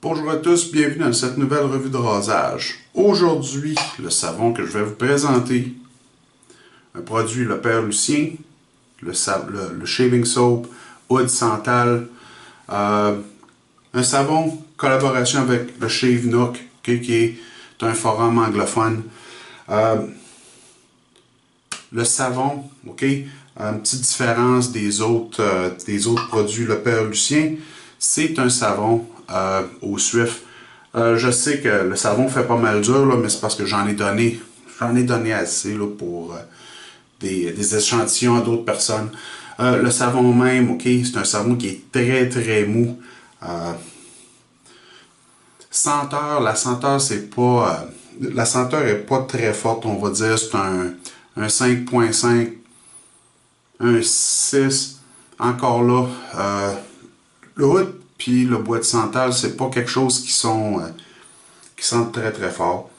Bonjour à tous, bienvenue dans cette nouvelle revue de rasage. Aujourd'hui, le savon que je vais vous présenter, un produit Le Père Lucien, le Shaving Soap Oud Santal, un savon collaboration avec le Shave Nook, okay, qui est un forum anglophone. Le savon, ok, une petite différence des autres produits Le Père Lucien, c'est un savon au suif. Je sais que le savon fait pas mal dur, là, mais c'est parce que j'en ai donné assez là, pour des échantillons à d'autres personnes. Le savon même, ok, c'est un savon qui est très très mou. La senteur c'est pas, la senteur est pas très forte, on va dire, c'est un 5.5, un 6. Encore là, le oud puis le bois de santal, c'est pas quelque chose qui sentent très très fort.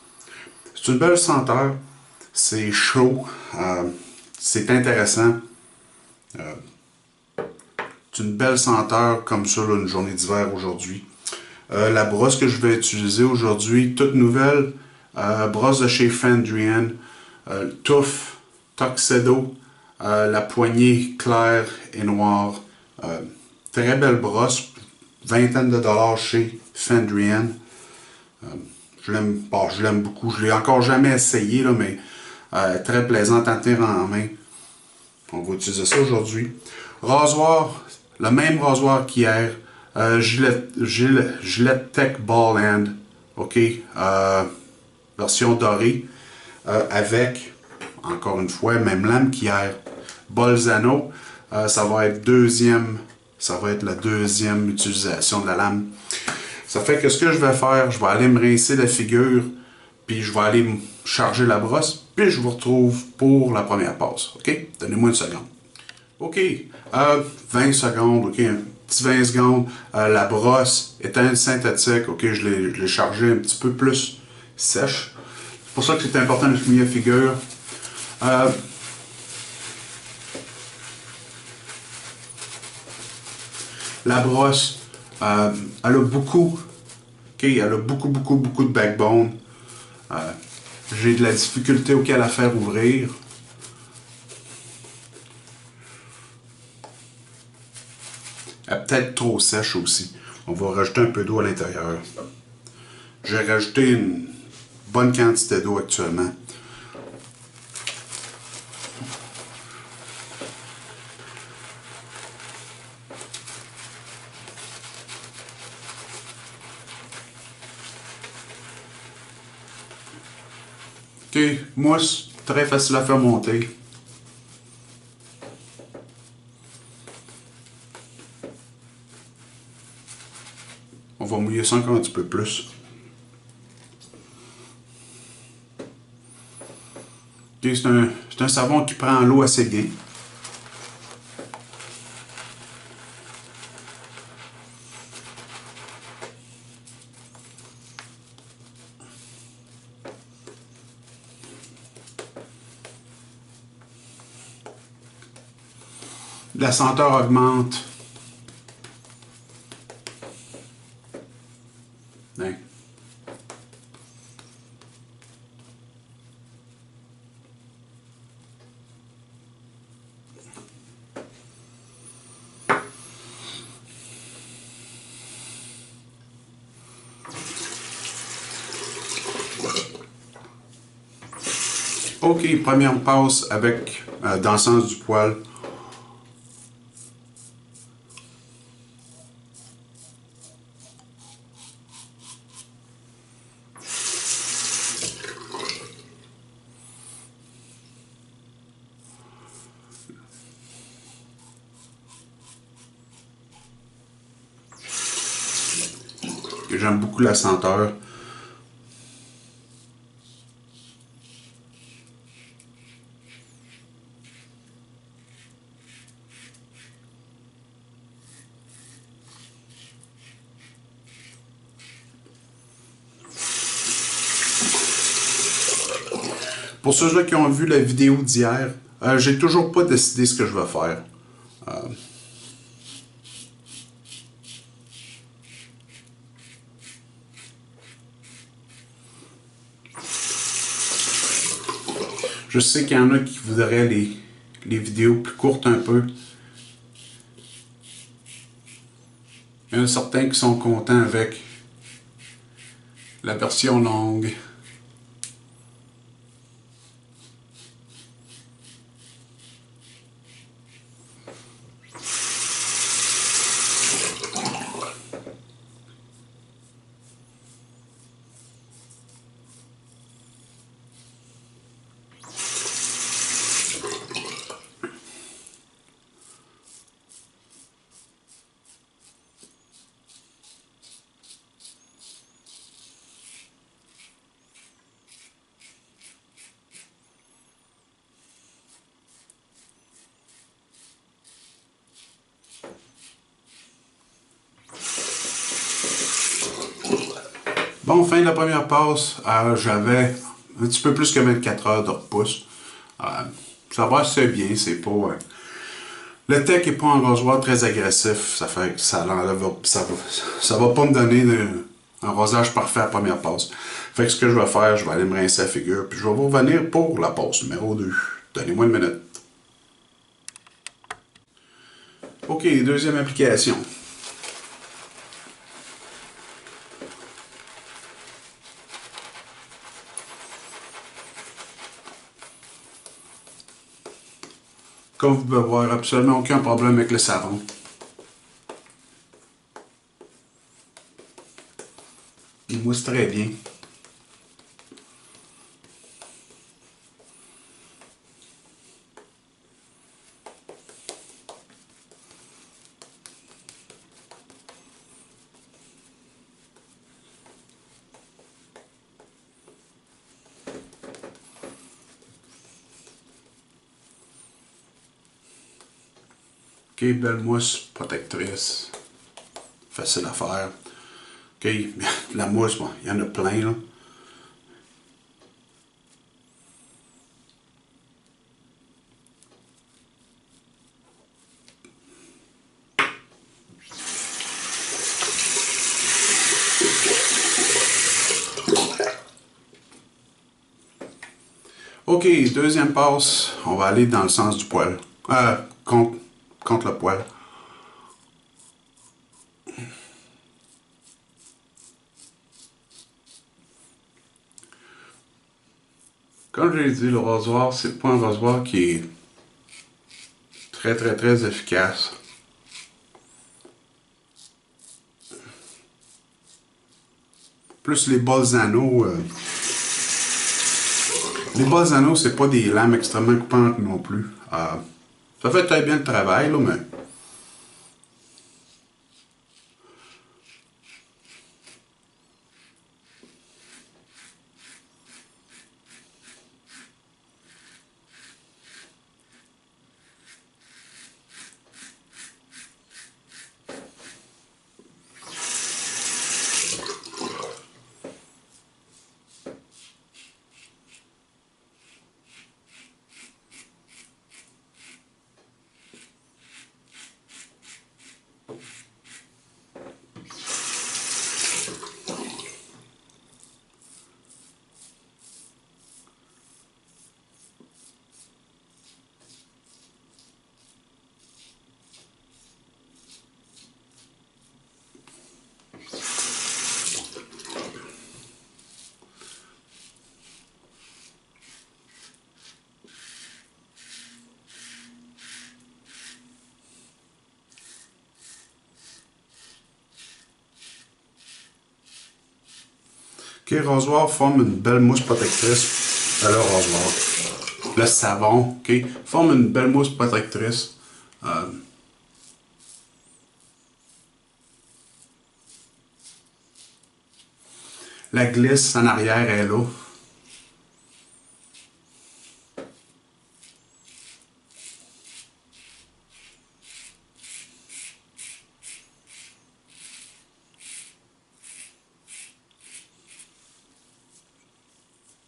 C'est une belle senteur, c'est chaud, c'est intéressant. C'est une belle senteur comme ça, là, une journée d'hiver aujourd'hui. La brosse que je vais utiliser aujourd'hui, toute nouvelle, brosse de chez Fendrian, Tough, Tuxedo, la poignée claire et noire. Très belle brosse, vingtaine de dollars chez Fendrian. Je l'aime beaucoup. Je l'ai encore jamais essayé, là, mais très plaisante à tenir en main. On va utiliser ça aujourd'hui. Rasoir, le même rasoir qu'hier. Gillette Tech Ball Hand. OK. Version dorée. Avec, encore une fois, même lame qu'hier. Bolzano. Ça va être la deuxième utilisation de la lame. Ça fait que ce que je vais faire, je vais aller me rincer la figure, puis je vais aller me charger la brosse, puis je vous retrouve pour la première passe. OK? Donnez-moi une seconde. OK. 20 secondes, OK? Un petit 20 secondes. La brosse étant synthétique, OK? Je l'ai chargée un petit peu plus sèche. C'est pour ça que c'est important de mouiller la figure. La brosse, elle a beaucoup, okay, elle a beaucoup de backbone. J'ai de la difficulté auquel à faire ouvrir. Elle est peut-être trop sèche aussi. On va rajouter un peu d'eau à l'intérieur. J'ai rajouté une bonne quantité d'eau actuellement. OK, mousse, très facile à faire monter. On va mouiller ça encore un petit peu plus. Okay, c'est un savon qui prend l'eau assez bien. La senteur augmente. Hein? OK, première passe avec dans le sens du poil. J'aime beaucoup la senteur. Pour ceux-là qui ont vu la vidéo d'hier, j'ai toujours pas décidé ce que je vais faire. Je sais qu'il y en a qui voudraient les vidéos plus courtes un peu. Il y en a certains qui sont contents avec la version longue. Bon, fin de la première passe, j'avais un petit peu plus que 24 heures de repousse. Ça va assez bien, c'est pas... le tech n'est pas un rasoir très agressif, ça fait que ça va pas me donner un rasage parfait à la première passe. Fait que ce que je vais faire, je vais aller me rincer la figure, puis je vais vous revenir pour la passe numéro 2. Donnez-moi une minute. Ok, deuxième application. Comme vous pouvez voir, absolument aucun problème avec le savon. Il mousse très bien. Ok, belle mousse protectrice. Facile à faire. Ok, la mousse, bon, il y en a plein là. Ok, deuxième passe, on va aller dans le sens du poil. Contre le poil. Comme je l'ai dit, le rasoir, c'est pas un rasoir qui est très efficace. Plus les Bolzano. Les Bolzano, c'est pas des lames extrêmement coupantes non plus. Ça fait très bien le travail, là, mais... Ok, le rasoir forme une belle mousse protectrice. Le rasoir. Le savon, ok, forme une belle mousse protectrice. La glisse en arrière est là.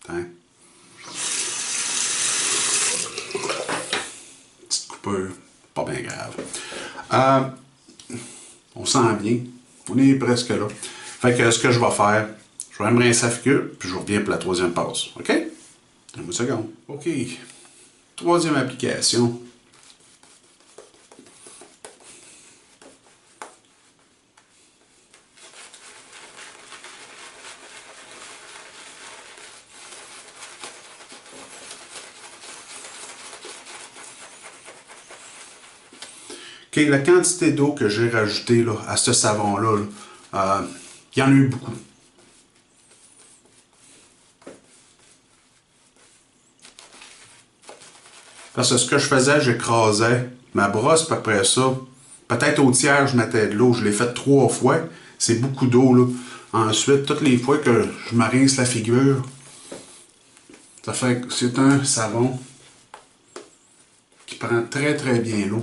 Hein? Petite coupure, pas bien grave. On sent bien. On est presque là. Fait que ce que je vais faire, je vais me rincer la figure, puis je reviens pour la troisième passe. OK? Une seconde. OK. Troisième application. OK, la quantité d'eau que j'ai rajoutée là, à ce savon-là, il y en a eu beaucoup. Parce que ce que je faisais, j'écrasais ma brosse, puis après ça, peut-être au tiers, je mettais de l'eau. Je l'ai fait 3 fois. C'est beaucoup d'eau, là. Ensuite, toutes les fois que je me rince la figure, ça fait que c'est un savon qui prend très très bien l'eau.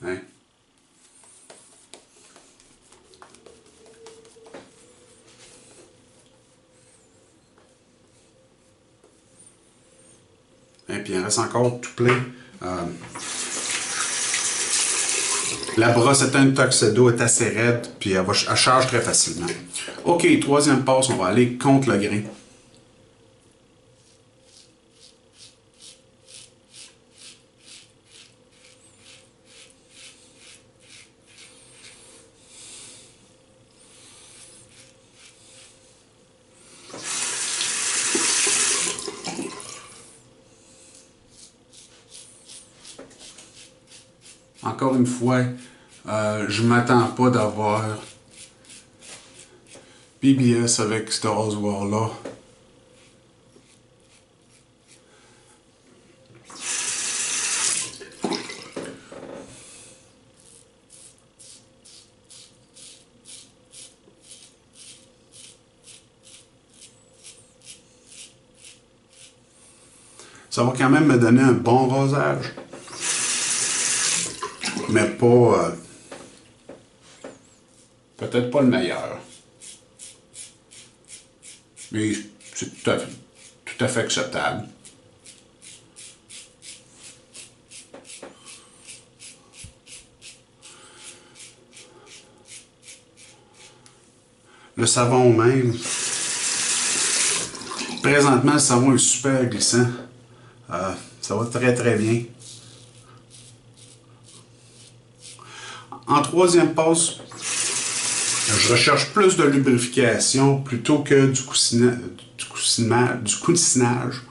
Hein? Et puis il en reste encore tout plein. La brosse est un Tuxedo, est assez raide, puis elle charge très facilement. OK, troisième passe, on va aller contre le grain. Encore une fois, je ne m'attends pas d'avoir PBS avec ce rasoir-là. Ça va quand même me donner un bon rasage. Mais pas... peut-être pas le meilleur. Mais c'est tout à fait acceptable. Le savon même. Présentement, le savon est super glissant. Ça va très très bien. En troisième passe, je recherche plus de lubrification plutôt que du coussinage.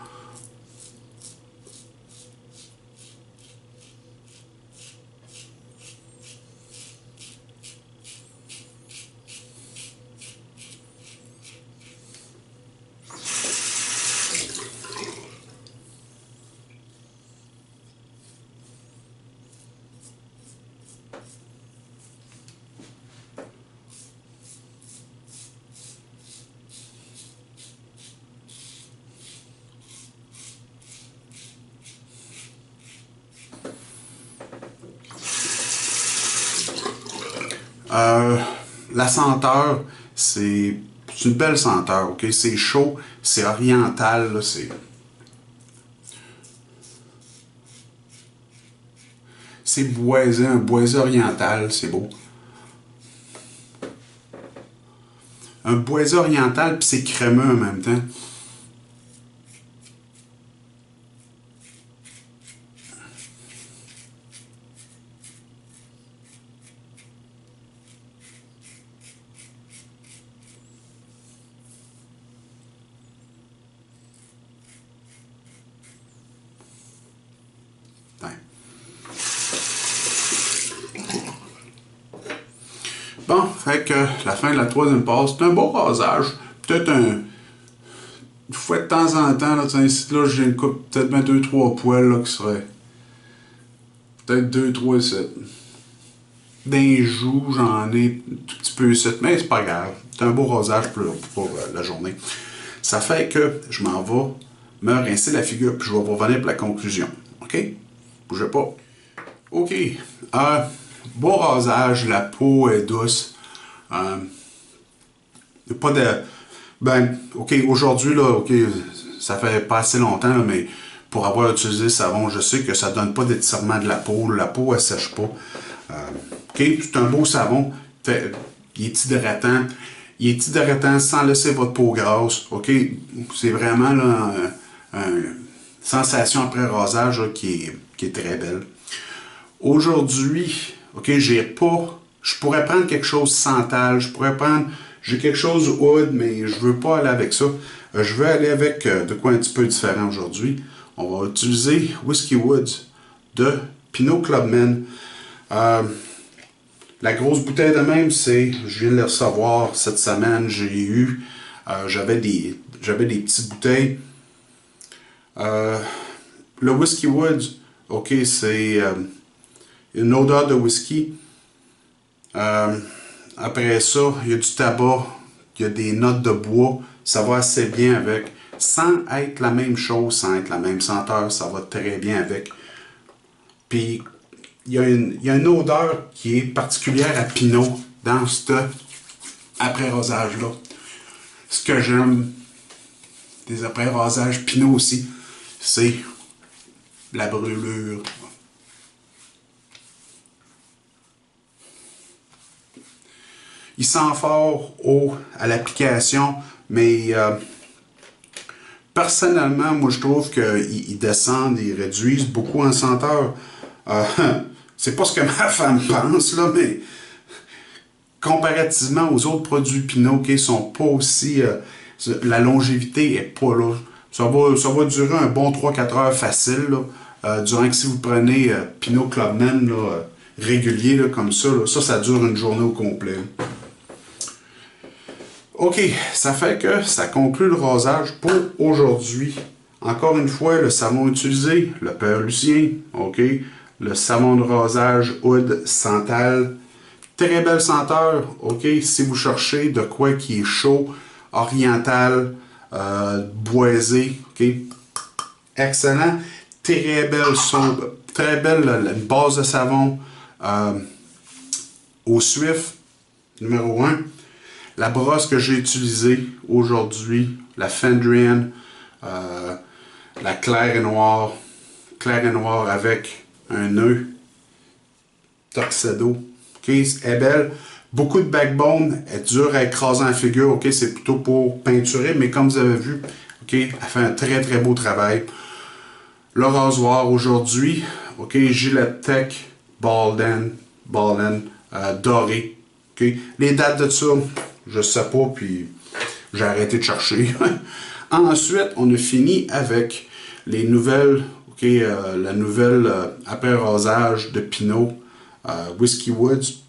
La senteur, c'est une belle senteur, ok? C'est chaud, c'est oriental, là, c'est boisé, un boisé oriental, c'est beau. Un boisé oriental, puis c'est crémeux en même temps. Bon, fait que la fin de la troisième passe, c'est un beau rasage. Peut-être une fois de temps en temps, là, ici, là, j'ai une coupe, peut-être bien 2-3 poils là, qui seraient. Peut-être 2-3 ici. D'un joue, j'en ai un tout petit peu ici, mais c'est pas grave. C'est un beau rosage pour la journée. Ça fait que je m'en vais me rincer la figure, puis je vais vous revenir pour la conclusion. OK? Bougez pas. OK. Beau rasage, la peau est douce. Pas de. Ben, OK, aujourd'hui, là, OK, ça fait pas assez longtemps, là, mais pour avoir utilisé le savon, je sais que ça donne pas d'étirement de la peau. La peau, elle sèche pas. OK, c'est un beau savon. Il est hydratant. Il est hydratant sans laisser votre peau grasse. OK, c'est vraiment là, une sensation après rasage là, qui est très belle. Aujourd'hui, OK, j'ai pas. Je pourrais prendre quelque chose santal. Je pourrais prendre. J'ai quelque chose wood, mais je veux pas aller avec ça. Je veux aller avec de quoi un petit peu différent aujourd'hui. On va utiliser Whiskey Woods de Pinot Clubman. La grosse bouteille de même, c'est, je viens de le recevoir cette semaine, j'ai eu, j'avais des petites bouteilles. Le Whiskey Woods, ok, c'est une odeur de whisky. Après ça, il y a du tabac, il y a des notes de bois, ça va assez bien avec. Sans être la même chose, sans être la même senteur, ça va très bien avec. Puis, il y a une odeur qui est particulière à Pinot dans ce après-rasage-là. Ce que j'aime des après-rasages Pinot aussi, c'est la brûlure. Il sent fort haut à l'application, mais personnellement, moi je trouve qu'ils descendent, ils réduisent beaucoup en senteur. C'est pas ce que ma femme pense, là, mais comparativement aux autres produits Pinot, qui sont pas aussi. La longévité est pas là. Ça va durer un bon 3-4 heures facile, là, durant que si vous prenez Pinot Clubman là, régulier, là, comme ça, là, ça dure une journée au complet. OK, ça fait que ça conclut le rasage pour aujourd'hui. Encore une fois, le savon utilisé, le Père Lucien, OK, le savon de rasage Oud Santal. Très belle senteur, OK, si vous cherchez de quoi qui est chaud, oriental, boisé, OK. Excellent. Très belle sauce, très belle une base de savon au Swift, numéro 1. La brosse que j'ai utilisée aujourd'hui, la Fendrian, la claire et noire avec un nœud Tuxedo. Okay, elle est belle. Beaucoup de backbone, elle est dure à écraser en figure. Okay, c'est plutôt pour peinturer, mais comme vous avez vu, okay, elle fait un très très beau travail. Le rasoir aujourd'hui, okay, Gillette Tech Ballen doré. Okay. Les dates de ça, je sais pas, puis j'ai arrêté de chercher. Ensuite, on a fini avec les nouvelles, okay, la nouvelle après-rasage de Pinot, Whiskey Woods.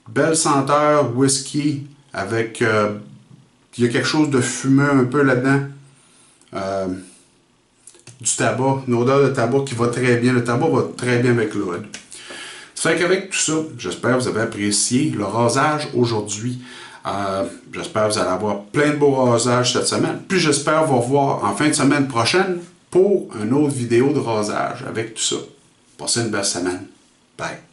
Belle senteur, whisky, avec, il y a quelque chose de fumeux un peu là-dedans. Du tabac, une odeur de tabac qui va très bien. Le tabac va très bien avec l'oud. Ça fait qu'avec tout ça, j'espère que vous avez apprécié le rasage aujourd'hui. J'espère que vous allez avoir plein de beaux rasages cette semaine. Puis j'espère vous revoir en fin de semaine prochaine pour une autre vidéo de rasage avec tout ça. Passez une belle semaine. Bye.